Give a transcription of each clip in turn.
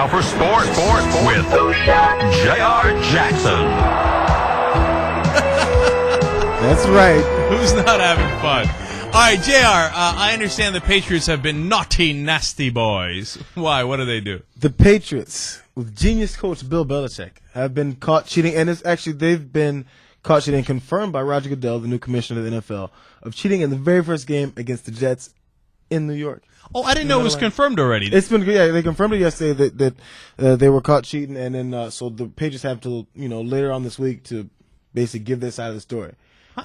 now for sports with J.R. Jackson. That's right. Who's not having fun? All right, JR, I understand the Patriots have been naughty, nasty boys. Why? What do they do? The Patriots, with genius coach Bill Belichick, have been caught cheating, and they've been caught cheating, confirmed by Roger Goodell, the new commissioner of the NFL, of cheating in the very first game against the Jets in New York. Oh, I didn't know it was confirmed already. It's been, yeah, they confirmed it yesterday that they were caught cheating, and then so the Patriots have to, later on this week to basically give their side of the story.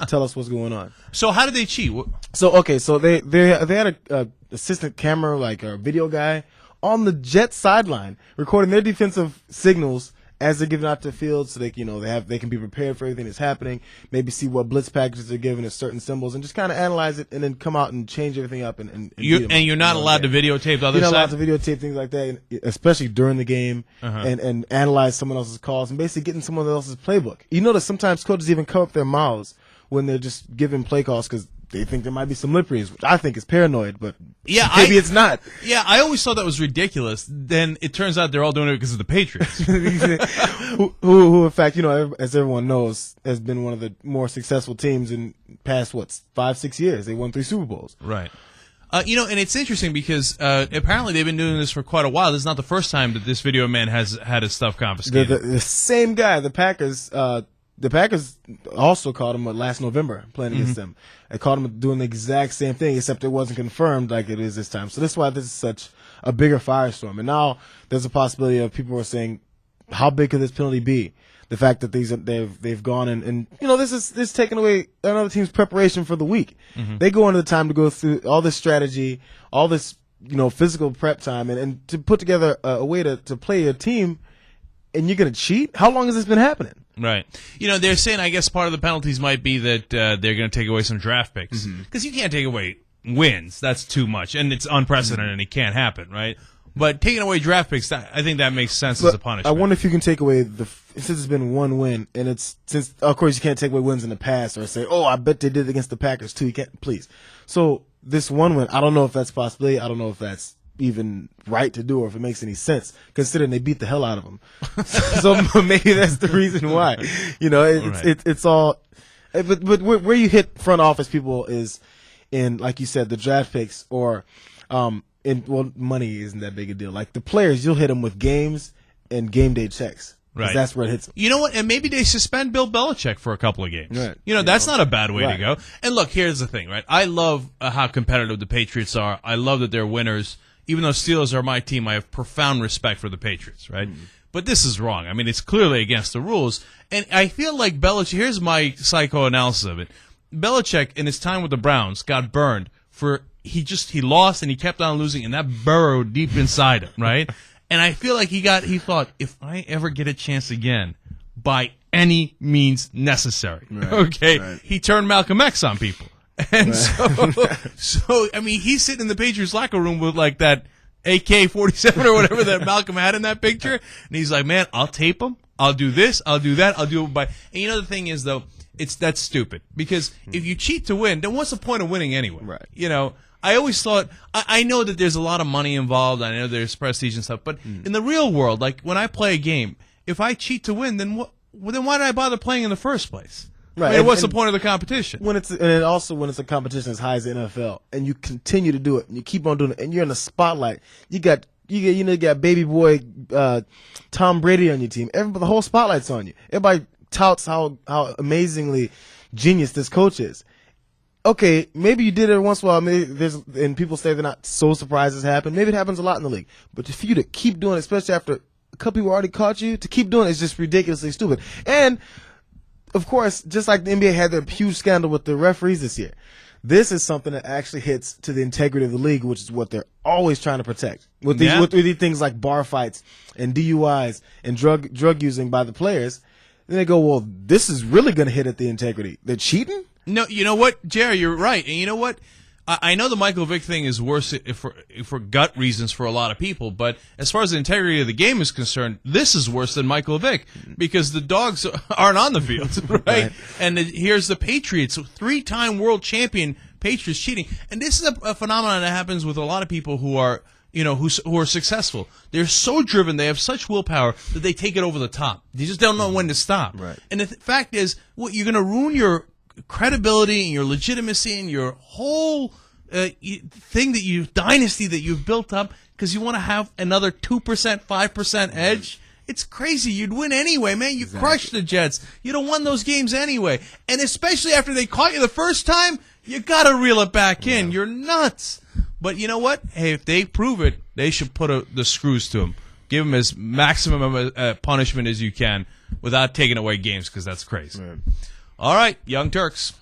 Tell us what's going on. So how did they cheat? So they had a assistant camera, like a video guy, on the Jets sideline recording their defensive signals as they're giving out the field, so they can be prepared for everything that's happening. Maybe see what blitz packages they're giving at certain symbols, and just kind of analyze it, and then come out and change everything up. And you're not allowed to videotape the other side. You're not allowed to videotape things like that, especially during the game, and analyze someone else's calls and basically get in someone else's playbook. You notice sometimes coaches even cover up their mouths when they're just giving play calls because they think there might be some lip readings, which I think is paranoid, but maybe it's not. Yeah, I always thought that was ridiculous. Then it turns out they're all doing it because of the Patriots. who in fact, as everyone knows, has been one of the more successful teams in past, 5-6 years. They won 3 Super Bowls. Right. And it's interesting because apparently they've been doing this for quite a while. This is not the first time that this video man has had his stuff confiscated. The same guy, the Packers also caught him last November playing against them. They caught him doing the exact same thing, except it wasn't confirmed like it is this time. So that's why this is such a bigger firestorm. And now there's a possibility of people are saying, how big could this penalty be? The fact that they've gone and this is taking away another team's preparation for the week. They go into the time to go through all this strategy, all this physical prep time, and to put together a way to play your team, and you're gonna cheat. How long has this been happening? Right. They're saying, I guess part of the penalties might be that they're going to take away some draft picks. Because you can't take away wins. That's too much. And it's unprecedented and it can't happen, right? But taking away draft picks, I think that makes sense as a punishment. I wonder if you can take away since it's been one win, and since of course you can't take away wins in the past or say, oh, I bet they did it against the Packers too. You can't, please. So this one win, I don't know if that's a possibility. I don't know if that's even right to do or if it makes any sense considering they beat the hell out of them. So maybe that's the reason why. It's all, but where you hit front office people is in, like you said, the draft picks or money isn't that big a deal. Like the players, you'll hit them with games and game day checks. Right. That's where it hits them. You know what? And maybe they suspend Bill Belichick for a couple of games. Right. That's not a bad way to go. And look, here's the thing, right? I love how competitive the Patriots are. I love that they're winners. Even though Steelers are my team, I have profound respect for the Patriots, right? But this is wrong. I mean, it's clearly against the rules. And I feel like Belichick, here's my psychoanalysis of it. Belichick, in his time with the Browns, got burned for he lost and he kept on losing, and that burrowed deep inside him, right? And I feel like he thought, if I ever get a chance again, by any means necessary, right. He turned Malcolm X on people. And so I mean, he's sitting in the Patriots locker room with like that AK-47 or whatever that Malcolm had in that picture, and he's like, "Man, I'll tape him. I'll do this. I'll do that. I'll do it by." And the thing is, though, that's stupid because if you cheat to win, then what's the point of winning anyway? Right. I always thought I know that there's a lot of money involved. I know there's prestige and stuff, but in the real world, like when I play a game, if I cheat to win, then why did I bother playing in the first place? Right. I mean, what's the point of the competition? When it's a competition as high as the NFL, and you continue to do it, and you keep on doing it, and you're in the spotlight. You got baby boy Tom Brady on your team. The whole spotlight's on you. Everybody touts how amazingly genius this coach is. Okay, maybe you did it once in a while. Maybe and people say they're not so surprised it's happened. Maybe it happens a lot in the league. But for you to keep doing it, especially after a couple people already caught you, to keep doing it is just ridiculously stupid. And of course, just like the NBA had their huge scandal with the referees this year, this is something that actually hits to the integrity of the league, which is what they're always trying to protect. With these things like bar fights and DUIs and drug using by the players, then they go, well, this is really going to hit at the integrity. They're cheating? No, you know what, Jerry, you're right. And you know what? I know the Michael Vick thing is worse for gut reasons for a lot of people, but as far as the integrity of the game is concerned, this is worse than Michael Vick because the dogs aren't on the field, right? And here's the Patriots, 3-time world champion Patriots cheating. And this is a phenomenon that happens with a lot of people who are, who are successful. They're so driven, they have such willpower that they take it over the top. They just don't know when to stop. Right. And the fact is, you're going to ruin your credibility and your legitimacy and your whole dynasty that you've built up because you want to have another 2%, 5% edge. It's crazy. You'd win anyway, man. You crushed the Jets. You'd have won those games anyway. And especially after they caught you the first time, you got to reel it back in. You're nuts. But you know what? Hey, if they prove it, they should put the screws to them. Give them as maximum punishment as you can without taking away games because that's crazy. All right, Young Turks.